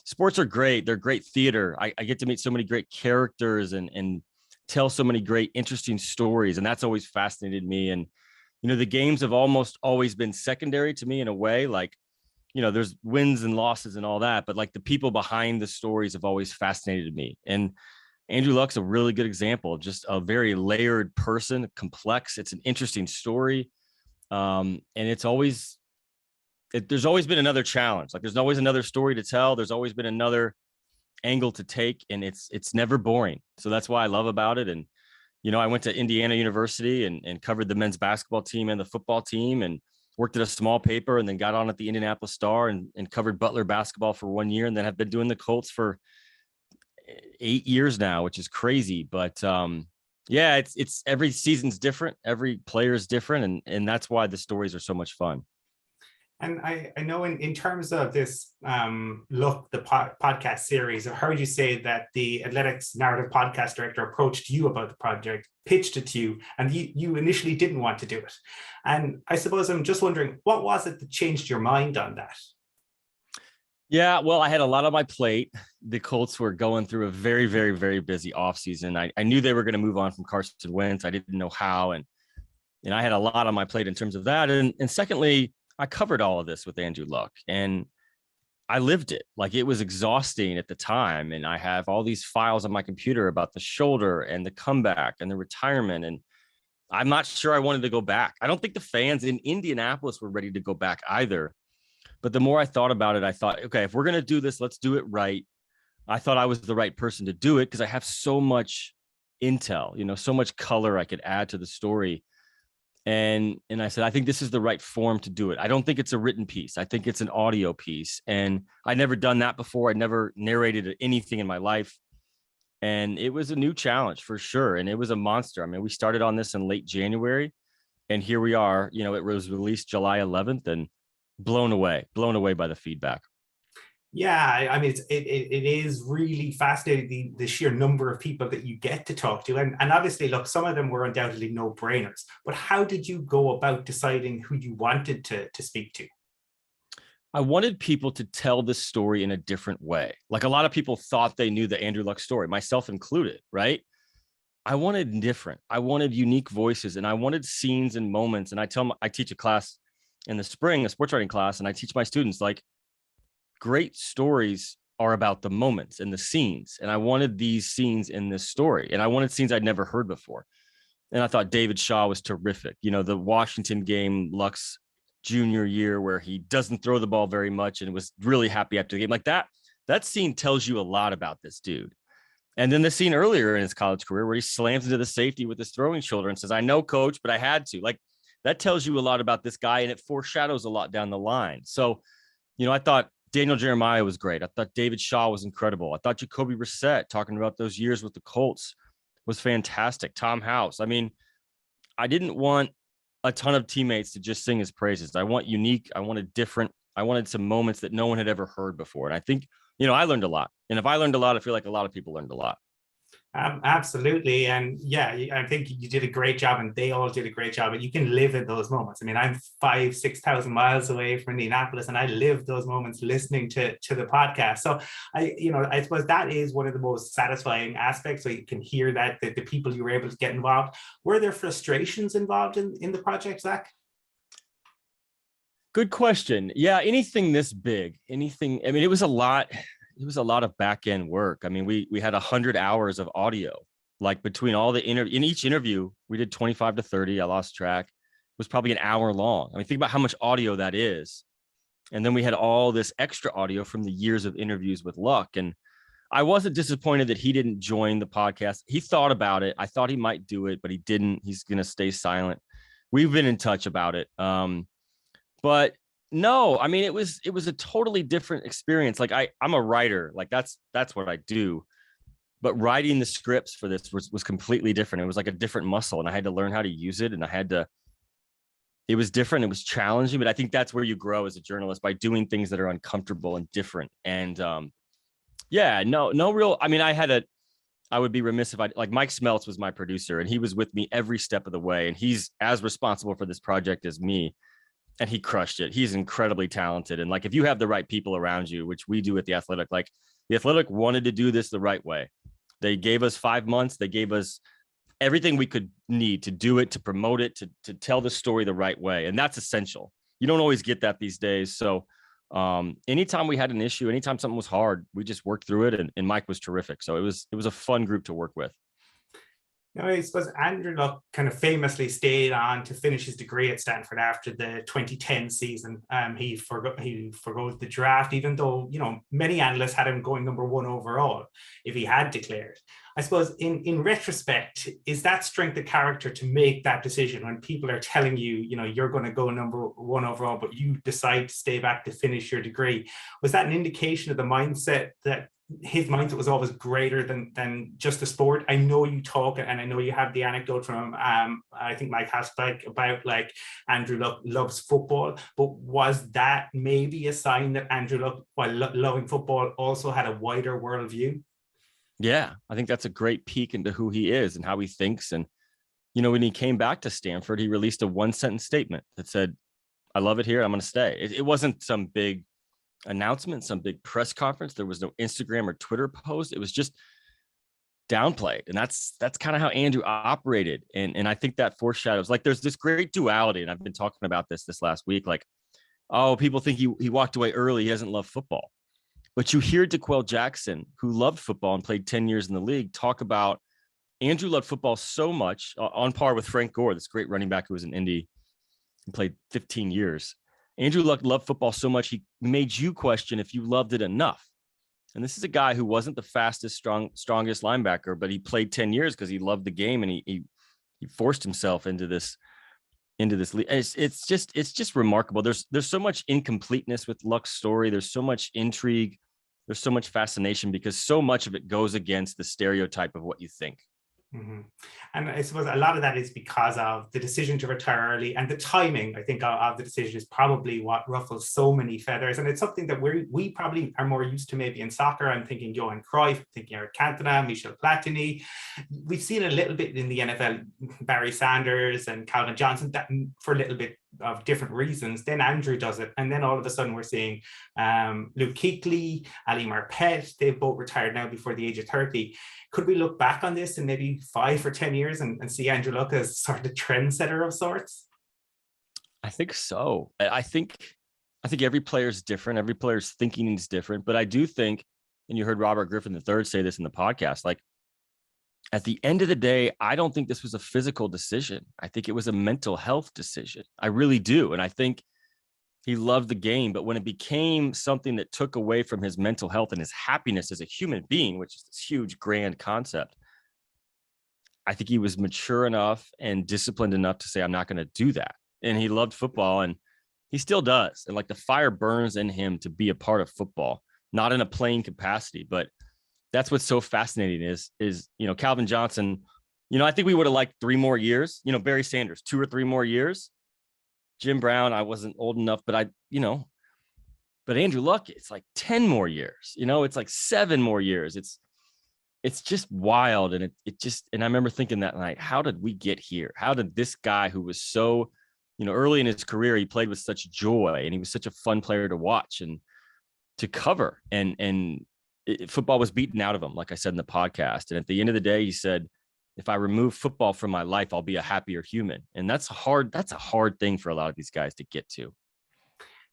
Sports are great. They're great theater. I get to meet so many great characters and tell so many great, interesting stories. And that's always fascinated me. And, the games have almost always been secondary to me in a way. Like, there's wins and losses and all that, but like the people behind the stories have always fascinated me. And Andrew Luck's a really good example of just a very layered person, complex. It's an interesting story. And there's always been another challenge. Like, there's always another story to tell. There's always been another angle to take, and it's never boring. So that's why I love about it. And I went to Indiana University and covered the men's basketball team and the football team, and worked at a small paper, and then got on at the Indianapolis Star and covered Butler basketball for 1 year, and then have been doing the Colts for 8 years now, which is crazy. But yeah, it's every season's different, every player is different, and that's why the stories are so much fun. And I know in terms of this podcast series, I've heard you say that the Athletics Narrative Podcast Director approached you about the project, pitched it to you, and you initially didn't want to do it. And I suppose I'm just wondering, what was it that changed your mind on that? Yeah, well, I had a lot on my plate. The Colts were going through a very, very, very busy offseason. I knew they were going to move on from Carson Wentz. I didn't know how. And I had a lot on my plate in terms of that. And secondly, I covered all of this with Andrew Luck, and I lived it. Like, it was exhausting at the time. And I have all these files on my computer about the shoulder and the comeback and the retirement. And I'm not sure I wanted to go back. I don't think the fans in Indianapolis were ready to go back either. But the more I thought about it, I thought, okay, if we're going to do this, let's do it right. I thought I was the right person to do it because I have so much intel, so much color I could add to the story. And I said, I think this is the right form to do it. I don't think it's a written piece. I think it's an audio piece. And I'd never done that before. I'd never narrated anything in my life. And it was a new challenge for sure. And it was a monster. I mean, we started on this in late January, and here we are. It was released July 11th, and blown away by the feedback. Yeah, I mean, it is really fascinating, the sheer number of people that you get to talk to. And obviously, look, some of them were undoubtedly no-brainers. But how did you go about deciding who you wanted to speak to? I wanted people to tell this story in a different way. Like, a lot of people thought they knew the Andrew Luck story, myself included, right? I wanted different. I wanted unique voices, and I wanted scenes and moments. And I teach a class in the spring, a sports writing class, and I teach my students, like, great stories are about the moments and the scenes. And I wanted these scenes in this story, and I wanted scenes I'd never heard before. And I thought David Shaw was terrific. The Washington game, Luck's junior year, where he doesn't throw the ball very much and was really happy after the game. Like, that scene tells you a lot about this dude. And then the scene earlier in his college career where he slams into the safety with his throwing shoulder and says, I know, coach, but I had to. Like, that tells you a lot about this guy, and it foreshadows a lot down the line. So, I thought Daniel Jeremiah was great. I thought David Shaw was incredible. I thought Jacoby Brissett, talking about those years with the Colts, was fantastic. Tom House. I mean, I didn't want a ton of teammates to just sing his praises. I want unique. I wanted different. I wanted some moments that no one had ever heard before. And I think, I learned a lot. And if I learned a lot, I feel like a lot of people learned a lot. Absolutely. And yeah, I think you did a great job, and they all did a great job, and you can live in those moments. I mean, I'm 6,000 miles away from Indianapolis, and I live those moments listening to the podcast. So I suppose that is one of the most satisfying aspects. So you can hear that the people you were able to get involved. Were there frustrations involved in the project, Zach? Good question. Yeah, anything this big, I mean, it was a lot. It was a lot of back end work. I mean, we had 100 hours of audio, like between all the in each interview, we did 25 to 30. I lost track. It was probably an hour long. I mean, think about how much audio that is. And then we had all this extra audio from the years of interviews with Luck. And I wasn't disappointed that he didn't join the podcast. He thought about it. I thought he might do it, but he didn't. He's going to stay silent. We've been in touch about it. But no, I mean, it was a totally different experience. Like, I'm a writer, like that's what I do. But writing the scripts for this was completely different. It was like a different muscle, and I had to learn how to use it. And it was different. It was challenging, but I think that's where you grow as a journalist, by doing things that are uncomfortable and different. And yeah, no real, I mean, I would be remiss if like Mike Smeltz was my producer, and he was with me every step of the way. And he's as responsible for this project as me. And he crushed it. He's incredibly talented. And like, if you have the right people around you, which we do at The Athletic, like The Athletic wanted to do this the right way. They gave us 5 months. They gave us everything we could need to do it, to promote it, to tell the story the right way. And that's essential. You don't always get that these days. So anytime we had an issue, anytime something was hard, we just worked through it. And Mike was terrific. So it was a fun group to work with. I suppose Andrew Luck kind of famously stayed on to finish his degree at Stanford after the 2010 season. He forgoed the draft, even though, many analysts had him going number 1 overall if he had declared. I suppose in retrospect, is that strength of character to make that decision when people are telling you, you're going to go number 1 overall, but you decide to stay back to finish your degree? Was that an indication of the mindset that his mindset was always greater than just the sport? I know you talk, and I know you have the anecdote from I think Mike Hasselbeck about like Andrew Luck loves football, but was that maybe a sign that Andrew Luck, while loving football, also had a wider worldview? Yeah, I think that's a great peek into who he is and how he thinks. And, when he came back to Stanford, he released a 1-sentence statement that said, I love it here. I'm going to stay. It wasn't some big announcement, some big press conference. There was no Instagram or Twitter post. It was just downplayed. And that's kind of how Andrew operated. And I think that foreshadows, like, there's this great duality. And I've been talking about this last week. Like, oh, people think he walked away early. He doesn't love football. But you hear DeQuell Jackson, who loved football and played 10 years in the league, talk about Andrew loved football so much, on par with Frank Gore, this great running back who was in Indy and played 15 years. Andrew Luck loved football so much, he made you question if you loved it enough. And this is a guy who wasn't the fastest, strongest linebacker, but he played 10 years because he loved the game, and he forced himself into this league. It's just remarkable. There's so much incompleteness with Luck's story. There's so much intrigue. There's so much fascination because so much of it goes against the stereotype of what you think. Mm-hmm. And I suppose a lot of that is because of the decision to retire early, and the timing, I think, of the decision is probably what ruffles so many feathers. And it's something that we probably are more used to maybe in soccer. I'm thinking Johan Cruyff, I'm thinking Eric Cantona, Michel Platini. We've seen a little bit in the NFL, Barry Sanders and Calvin Johnson, that for a little bit of different reasons. Then Andrew does it, and then all of a sudden we're seeing Luke Kuechly, Ali Marpet. They've both retired now before the age of 30. Could we look back on this in maybe 5 or 10 years and see Andrew Luck as sort of the trendsetter of sorts? I think so. I think every player is different. Every player's thinking is different. But I do think, and you heard Robert Griffin III say this in the podcast, like, at the end of the day, I don't think this was a physical decision. I think it was a mental health decision. I really do. And I think he loved the game, but when it became something that took away from his mental health and his happiness as a human being, which is this huge, grand concept, I think he was mature enough and disciplined enough to say, I'm not going to do that. And he loved football, and he still does. And like, the fire burns in him to be a part of football, not in a playing capacity, but that's what's so fascinating is, Calvin Johnson, I think we would have liked 3 more years, Barry Sanders, 2 or 3 more years. Jim Brown, I wasn't old enough, but but Andrew Luck, it's like 10 more years, it's like 7 more years. It's just wild. And and I remember thinking that night, how did we get here? How did this guy who was so, early in his career, he played with such joy and he was such a fun player to watch and to cover, and football was beaten out of him, like I said in the podcast. And at the end of the day, he said, if I remove football from my life, I'll be a happier human. And that's a hard thing for a lot of these guys to get to.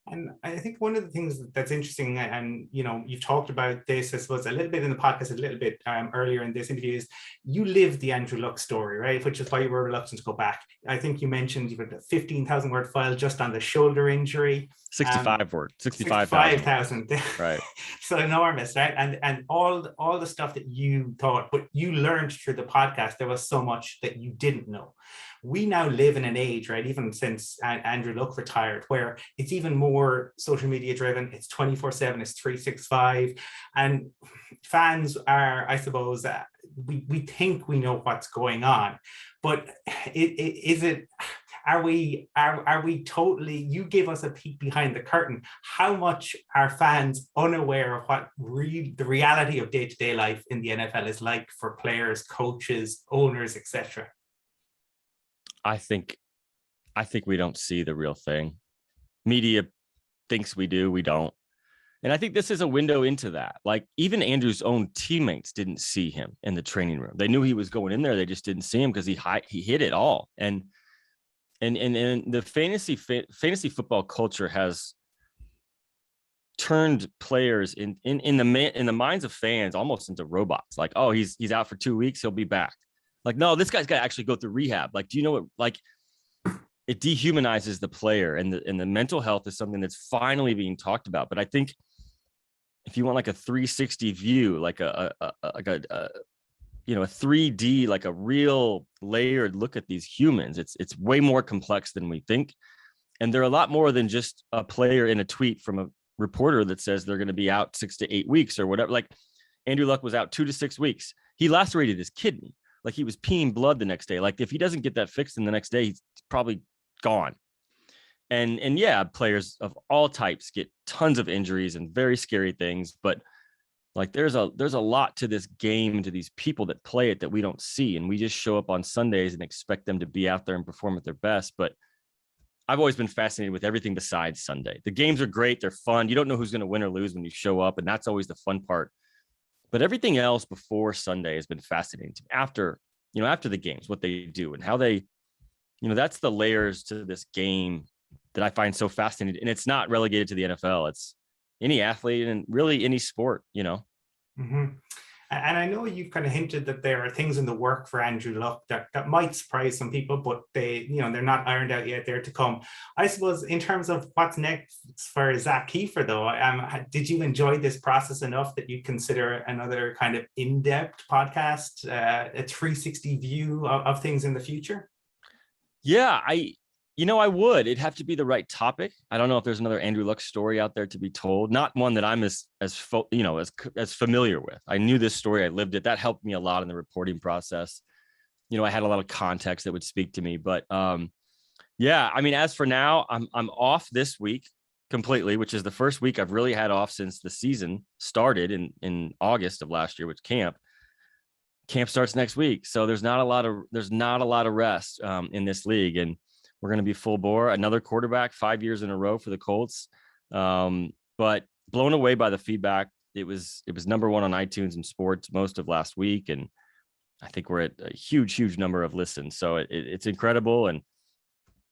And I think one of the things that's interesting, and you've talked about this, I suppose, a little bit in the podcast, a little bit earlier in this interview, is you lived the Andrew Luck story, right? Which is why you were reluctant to go back. I think you mentioned you had a 15,000 word file just on the shoulder injury. 65,000. Right. So enormous, right? And all the stuff that you thought, but you learned through the podcast, there was so much that you didn't know. We now live in an age, right, even since Andrew Luck retired, where it's even more social media driven. It's 24/7, it's 365. And fans are, I suppose, we think we know what's going on, but are we totally, you give us a peek behind the curtain. How much are fans unaware of what the reality of day-to-day life in the NFL is like for players, coaches, owners, etc.? I think we don't see the real thing. Media thinks we do, we don't. And I think this is a window into that. Like, even Andrew's own teammates didn't see him in the training room. They knew he was going in there. They just didn't see him because he hit it all. And the fantasy football culture has turned players in the minds of fans almost into robots. Like, oh, he's out for 2 weeks, he'll be back. Like, no, this guy's got to actually go through rehab. Like, do you know what? Like, it dehumanizes the player, and the mental health is something that's finally being talked about. But I think if you want like a 360 view, like a 3D, like a real layered look at these humans, it's way more complex than we think. And they're a lot more than just a player in a tweet from a reporter that says they're going to be out 6 to 8 weeks or whatever. Like Andrew Luck was out 2 to 6 weeks. He lacerated his kidney. Like he was peeing blood the next day. Like if he doesn't get that fixed in the next day, he's probably gone. And yeah, players of all types get tons of injuries and very scary things, but like there's a lot to this game, to these people that play it that we don't see. And we just show up on Sundays and expect them to be out there and perform at their best. But I've always been fascinated with everything besides Sunday. The games are great. They're fun. You don't know who's going to win or lose when you show up. And that's always the fun part. But everything else before Sunday has been fascinating to me. After the games, what they do and how they, that's the layers to this game that I find so fascinating. And it's not relegated to the NFL. It's any athlete and really any sport, Mm-hmm. And I know you've kind of hinted that there are things in the work for Andrew Luck that might surprise some people, but they're not ironed out yet. They're to come. I suppose in terms of what's next for Zak Keefer, though, did you enjoy this process enough that you consider another kind of in-depth podcast, a 360 view of things in the future? Yeah, I would. It'd have to be the right topic. I don't know if there's another Andrew Luck story out there to be told. Not one that I'm as familiar with. I knew this story. I lived it. That helped me a lot in the reporting process. I had a lot of context that would speak to me. But yeah, I mean, as for now, I'm off this week completely, which is the first week I've really had off since the season started in August of last year, which camp starts next week. So there's not a lot of rest in this league, and we're going to be full bore. Another quarterback 5 years in a row for the Colts. But blown away by the feedback. It was number one on iTunes and sports most of last week. And I think we're at a huge number of listens. So it's incredible. And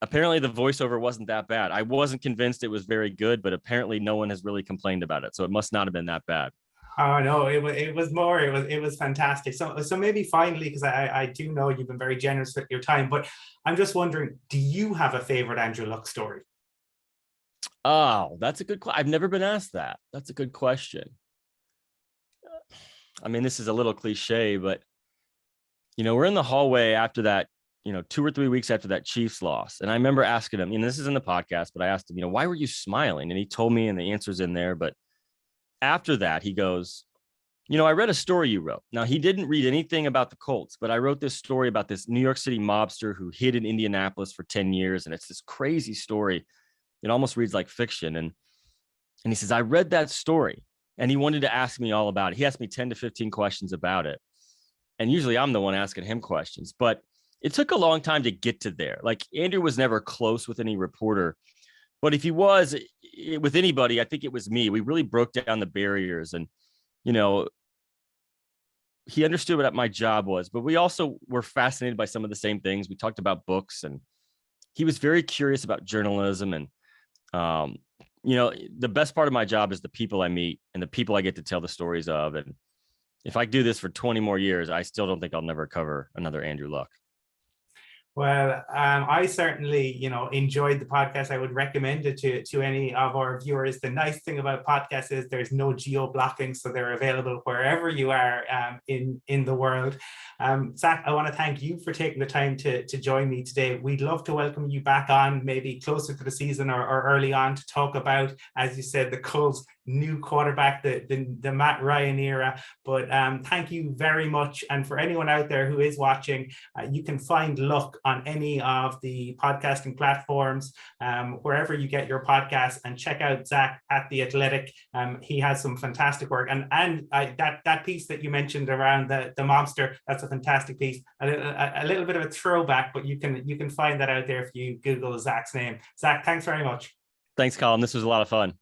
apparently the voiceover wasn't that bad. I wasn't convinced it was very good, but apparently no one has really complained about it. So it must not have been that bad. Oh no, it was fantastic. So maybe finally, because I do know you've been very generous with your time, but I'm just wondering, do you have a favorite Andrew Luck story? Oh, that's a good question. I've never been asked that. That's a good question. I mean, this is a little cliche, but we're in the hallway after that, 2 or 3 weeks after that Chiefs loss. And I remember asking him, this is in the podcast, but I asked him, why were you smiling? And he told me, and the answer's in there, but after that, he goes, I read a story you wrote. Now, he didn't read anything about the Colts, but I wrote this story about this New York City mobster who hid in Indianapolis for 10 years. And it's this crazy story. It almost reads like fiction. And he says, I read that story, and he wanted to ask me all about it. He asked me 10 to 15 questions about it. And usually I'm the one asking him questions, but it took a long time to get to there. Like Andrew was never close with any reporter. But if he was with anybody, I think it was me. We really broke down the barriers, and, he understood what my job was, but we also were fascinated by some of the same things. We talked about books, and he was very curious about journalism. And, the best part of my job is the people I meet and the people I get to tell the stories of. And if I do this for 20 more years, I still don't think I'll never cover another Andrew Luck. Well, I certainly, enjoyed the podcast. I would recommend it to any of our viewers. The nice thing about podcasts is there's no geo-blocking, so they're available wherever you are in the world. Zak, I want to thank you for taking the time to join me today. We'd love to welcome you back on, maybe closer to the season or early on, to talk about, as you said, the Colts' new quarterback, the Matt Ryan era. But thank you very much. And for anyone out there who is watching, you can find Luck on any of the podcasting platforms, wherever you get your podcasts, and check out Zak at The Athletic. He has some fantastic work. And that piece that you mentioned around the mobster, that's a fantastic piece. A little bit of a throwback, but you can find that out there if you Google Zak's name. Zak, thanks very much. Thanks, Colin. This was a lot of fun.